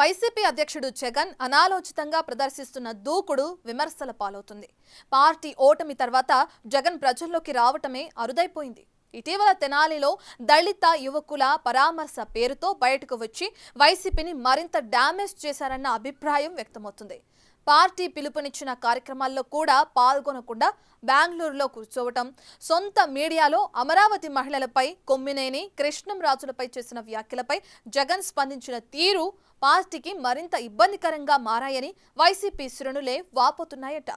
YCP అధ్యక్షుడు జగన్ అనాలోచితంగా ప్రదర్శిస్తున్న దూకుడు విమర్శల పాలవుతుంది. పార్టీ ఓటమి తర్వాత జగన్ ప్రజల్లోకి రావటమే అరుదైపోయింది. ఇటీవల తెనాలిలో దళిత యువకుల పరామర్శ పేరుతో బయటకు వచ్చి వైసీపీని మరింత డ్యామేజ్ చేశారన్న అభిప్రాయం వ్యక్తమవుతుంది. పార్టీ పిలుపునిచ్చిన కార్యక్రమాల్లో కూడా పాల్గొనకుండా బెంగళూరులో కూర్చోవటం, సొంత మీడియాలో అమరావతి మహిళలపై కొమ్మినేని కృష్ణంరాజులపై చేసిన వ్యాఖ్యలపై జగన్ స్పందించిన తీరు పార్టీకి మరింత ఇబ్బందికరంగా మారాయని వైసీపీ శ్రేణులే వాపోతున్నాయట.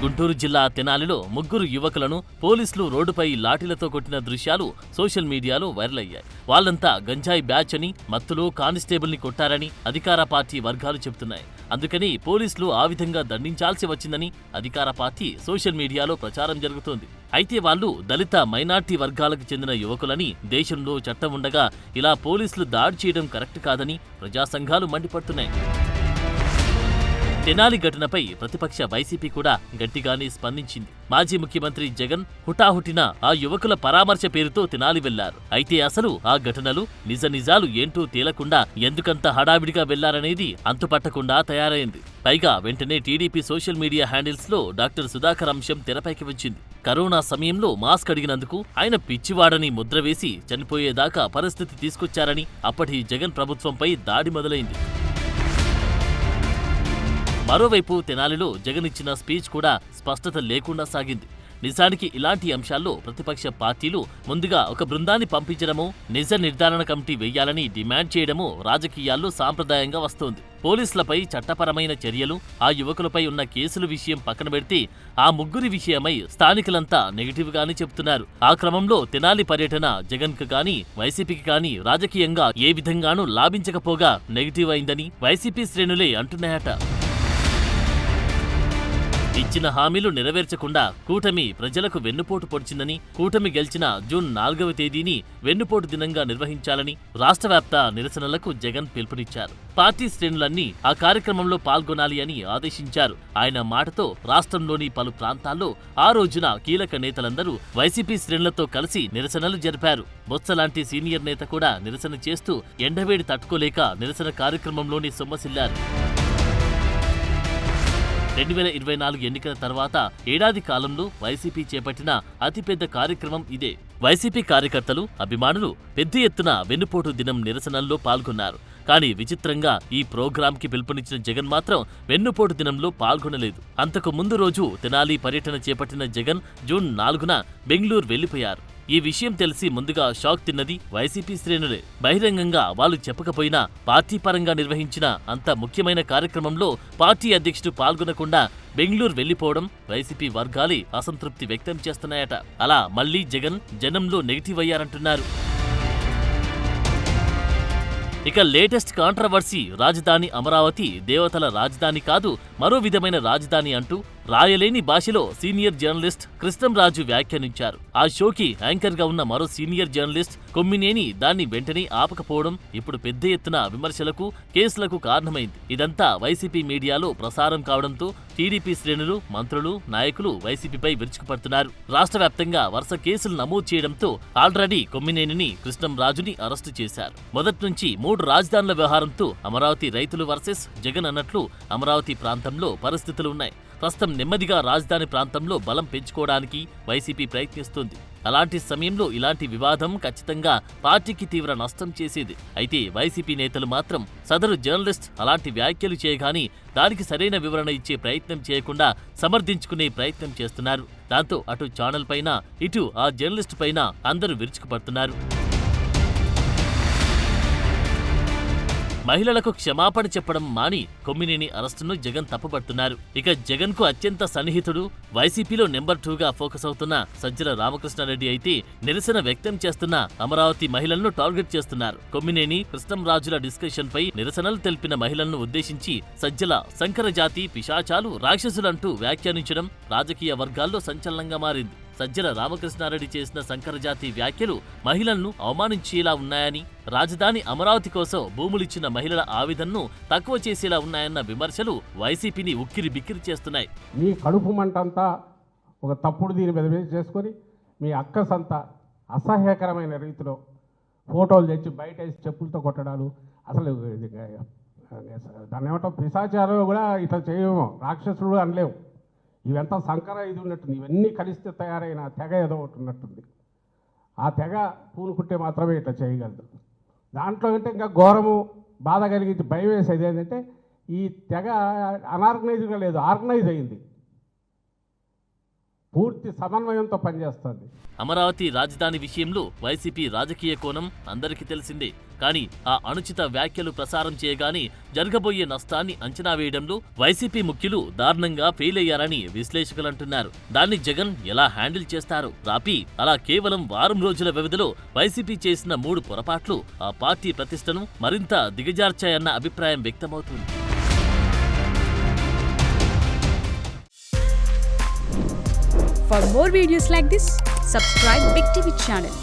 గుంటూరు జిల్లా తెనాలిలో ముగ్గురు యువకులను పోలీసులు రోడ్డుపై లాఠీలతో కొట్టిన దృశ్యాలు సోషల్ మీడియాలో వైరల్ అయ్యాయి. వాళ్లంతా గంజాయి బ్యాచ్ అని, మత్తులో కానిస్టేబుల్ని కొట్టారని అధికార పార్టీ వర్గాలు చెబుతున్నాయి. అందుకని పోలీసులు ఆ విధంగా దండించాల్సి వచ్చిందని అధికార పార్టీ సోషల్ మీడియాలో ప్రచారం జరుగుతోంది. అయితే వాళ్లు దళిత మైనార్టీ వర్గాలకు చెందిన యువకులని, దేశంలో చట్టం ఉండగా ఇలా పోలీసులు దాడి చేయడం కరెక్ట్ కాదని ప్రజా సంఘాలు మండిపడుతున్నాయి. తెనాలి ఘటనపై ప్రతిపక్ష వైసీపీ కూడా గట్టిగానే స్పందించింది. మాజీ ముఖ్యమంత్రి జగన్ హుటాహుటిన ఆ యువకుల పరామర్శ పేరుతో తెనాలి వెళ్లారు. అయితే అసలు ఆ ఘటనలు నిజాలు ఏంటో తేలకుండా ఎందుకంత హడావిడిగా వెళ్లారనేది అంతుపట్టకుండా తయారైంది. పైగా వెంటనే టీడీపీ సోషల్ మీడియా హ్యాండిల్స్ లో డాక్టర్ సుధాకర్ అంశం తెరపైకి వచ్చింది. కరోనా సమయంలో మాస్క్ అడిగినందుకు ఆయన పిచ్చివాడని ముద్ర వేసి చనిపోయేదాకా పరిస్థితి తీసుకొచ్చారని అప్పటి జగన్ ప్రభుత్వంపై దాడి మొదలైంది. మరోవైపు తెనాలిలో జగన్ ఇచ్చిన స్పీచ్ కూడా స్పష్టత లేకుండా సాగింది. నిజానికి ఇలాంటి అంశాల్లో ప్రతిపక్ష పార్టీలు ముందుగా ఒక బృందాన్ని పంపించడమో, నిజ నిర్ధారణ కమిటీ వేయాలని డిమాండ్ చేయడమో రాజకీయాల్లో సాంప్రదాయంగా వస్తోంది. పోలీసులపై చట్టపరమైన చర్యలు, ఆ యువకులపై ఉన్న కేసుల విషయం పక్కన పెడితే ఆ ముగ్గురి విషయమై స్థానికులంతా నెగిటివ్ గానే చెబుతున్నారు. ఆ క్రమంలో తెనాలి పర్యటన జగన్ కు గాని వైసీపీకి గాని రాజకీయంగా ఏ విధంగానూ లాభించకపోగా నెగిటివ్ అయిందని వైసీపీ శ్రేణులే అంటున్నాయట. ఇచ్చిన హామీలు నెరవేర్చకుండా కూటమి ప్రజలకు వెన్నుపోటు పొడిచిందని, కూటమి గెలిచిన జూన్ 4వ తేదీని వెన్నుపోటు దినంగా నిర్వహించాలని రాష్ట్రవ్యాప్త నిరసనలకు జగన్ పిలుపునిచ్చారు. పార్టీ శ్రేణులన్నీ ఆ కార్యక్రమంలో పాల్గొనాలి అని ఆదేశించారు. ఆయన మాటతో రాష్ట్రంలోని పలు ప్రాంతాల్లో ఆ రోజున కీలక నేతలందరూ వైసీపీ శ్రేణులతో కలిసి నిరసనలు జరిపారు. బొత్స లాంటి సీనియర్ నేత కూడా నిరసన చేస్తూ ఎండవేడి తట్టుకోలేక నిరసన కార్యక్రమంలోని సొమ్మసిల్లారు. 2024 ఎన్నికల తర్వాత ఏడాది కాలంలో వైసీపీ చేపట్టిన అతిపెద్ద కార్యక్రమం ఇదే. వైసీపీ కార్యకర్తలు, అభిమానులు పెద్ద ఎత్తున వెన్నుపోటు దినం నిరసనల్లో పాల్గొన్నారు. కానీ విచిత్రంగా ఈ ప్రోగ్రాంకి పిలుపునిచ్చిన జగన్ మాత్రం వెన్నుపోటు దినంలో పాల్గొనలేదు. అంతకు ముందు రోజు తెనాలి పర్యటన చేపట్టిన జగన్ జూన్ 4న బెంగళూరు వెళ్లిపోయారు. ఈ విషయం తెలిసి ముందుగా షాక్ తిన్నది వైసీపీ శ్రేణులే. బహిరంగంగా వాళ్ళు చెప్పకపోయినా పార్టీ పరంగా నిర్వహించిన అంత ముఖ్యమైన కార్యక్రమంలో పార్టీ అధ్యక్షుడు పాల్గొనకుండా బెంగళూరు వెళ్లిపోవడం వైసీపీ వర్గాలే అసంతృప్తి వ్యక్తం చేస్తున్నాయట. అలా మళ్లీ జగన్ జనంలో నెగిటివ్ అయ్యారంటున్నారు. ఇక లేటెస్ట్ కాంట్రవర్సీ, రాజధాని అమరావతి దేవతల రాజధాని కాదు, మరో విధమైన రాజధాని అంటూ రాయలేని భాషలో సీనియర్ జర్నలిస్ట్ కృష్ణంరాజు వ్యాఖ్యానించారు. ఆ షోకి యాంకర్ గా ఉన్న మరో సీనియర్ జర్నలిస్ట్ కొమ్మినేని దాన్ని వెంటనే ఆపకపోవడం ఇప్పుడు పెద్ద ఎత్తున విమర్శలకు, కేసులకు కారణమైంది. ఇదంతా వైసీపీ మీడియాలో ప్రసారం కావడంతో టీడీపీ శ్రేణులు, మంత్రులు, నాయకులు వైసీపీపై విరుచుకుపడుతున్నారు. రాష్ట్ర వ్యాప్తంగా వరుస కేసులు నమోదు చేయడంతో ఆల్రెడీ కొమ్మినేనిని, కృష్ణంరాజుని అరెస్టు చేశారు. మొదటి నుంచి 3 రాజధానుల వ్యవహారంతో అమరావతి రైతులు వర్సెస్ జగన్ అన్నట్లు అమరావతి ప్రాంతంలో పరిస్థితులు ఉన్నాయి. ప్రస్తుతం నెమ్మదిగా రాజధాని ప్రాంతంలో బలం పెంచుకోవడానికి వైసీపీ ప్రయత్నిస్తోంది. అలాంటి సమయంలో ఇలాంటి వివాదం ఖచ్చితంగా పార్టీకి తీవ్ర నష్టం చేసేది. అయితే వైసీపీ నేతలు మాత్రం సదరు జర్నలిస్ట్ అలాంటి వ్యాఖ్యలు చేయగాని దానికి సరైన వివరణ ఇచ్చే ప్రయత్నం చేయకుండా సమర్థించుకునే ప్రయత్నం చేస్తున్నారు. దాంతో అటు ఛానల్ పైన, ఇటు ఆ జర్నలిస్ట్ పైన అందరూ విరుచుకుపడుతున్నారు. మహిళలకు క్షమాపణ చెప్పడం మాని కొమ్మినేని అరెస్టును జగన్ తప్పుపడుతున్నారు. ఇక జగన్ కు అత్యంత సన్నిహితుడు, వైసీపీలో నెంబర్ 2గా ఫోకస్ అవుతున్న సజ్జల రామకృష్ణారెడ్డి అయితే నిరసన వ్యక్తం చేస్తున్న అమరావతి మహిళలను టార్గెట్ చేస్తున్నారు. కొమ్మినేని, కృష్ణంరాజుల డిస్కషన్ పై నిరసనలు తెలిపిన మహిళలను ఉద్దేశించి సజ్జల సంకరజాతి పిశాచాలు, రాక్షసులంటూ వ్యాఖ్యానించడం రాజకీయ వర్గాల్లో సంచలనంగా మారింది. సజ్జల రామకృష్ణారెడ్డి చేసిన సంకరజాతి వ్యాఖ్యలు మహిళలను అవమానించేలా ఉన్నాయని, రాజధాని అమరావతి కోసం భూములిచ్చిన మహిళల ఆవేదనను తక్కువ చేసేలా ఉన్నాయన్న విమర్శలు వైసీపీని ఉక్కిరి బిక్కిరి చేస్తున్నాయి. మీ కడుపు మంటంతా ఒక తప్పుడు దీని మీద చేసుకొని మీ అక్కసంతా అసహ్యకరమైన రీతిలో ఫోటోలు తెచ్చి బయట వేసి చెప్పులతో కొట్టడాలు, అసలు దాన్ని ఏమంటాం, పిశాచాలు కూడా ఇట్లా చేయము, రాక్షసుడు అనలేము. ఇవంతా సంకర ఇది ఉన్నట్టుంది. ఇవన్నీ కలిస్తే తయారైన తెగ ఏదో ఒకటి ఉన్నట్టుంది. ఆ తెగ పూనుకుంటే మాత్రమే ఇట్లా చేయగలదు. దాంట్లో అంటే ఇంకా ఘోరము, బాధ కలిగించి భయం వేసేది ఏంటంటే ఈ తెగ అనార్గనైజ్గా లేదు, ఆర్గనైజ్ అయింది, పూర్తి సమన్వయంతో పనిచేస్తుంది. అమరావతి రాజధాని విషయంలో వైసీపీ రాజకీయ కోణం అందరికీ తెలిసిందే. కానీ ఆ అనుచిత వ్యాఖ్యలు ప్రసారం చేయగానే జరగబోయే నష్టాన్ని అంచనా వేయడంలో వైసీపీ ముఖ్యులు దారుణంగా ఫెయిల్ అయ్యారని విశ్లేషకులంటున్నారు. దాన్ని జగన్ ఎలా హ్యాండిల్ చేస్తారు? రాపి అలా కేవలం వారం రోజుల వ్యవధిలో వైసీపీ చేసిన 3 పొరపాట్లు ఆ పార్టీ ప్రతిష్టను మరింత దిగజార్చాయన్న అభిప్రాయం వ్యక్తమవుతుంది. For more videos like this, subscribe Big TV channel.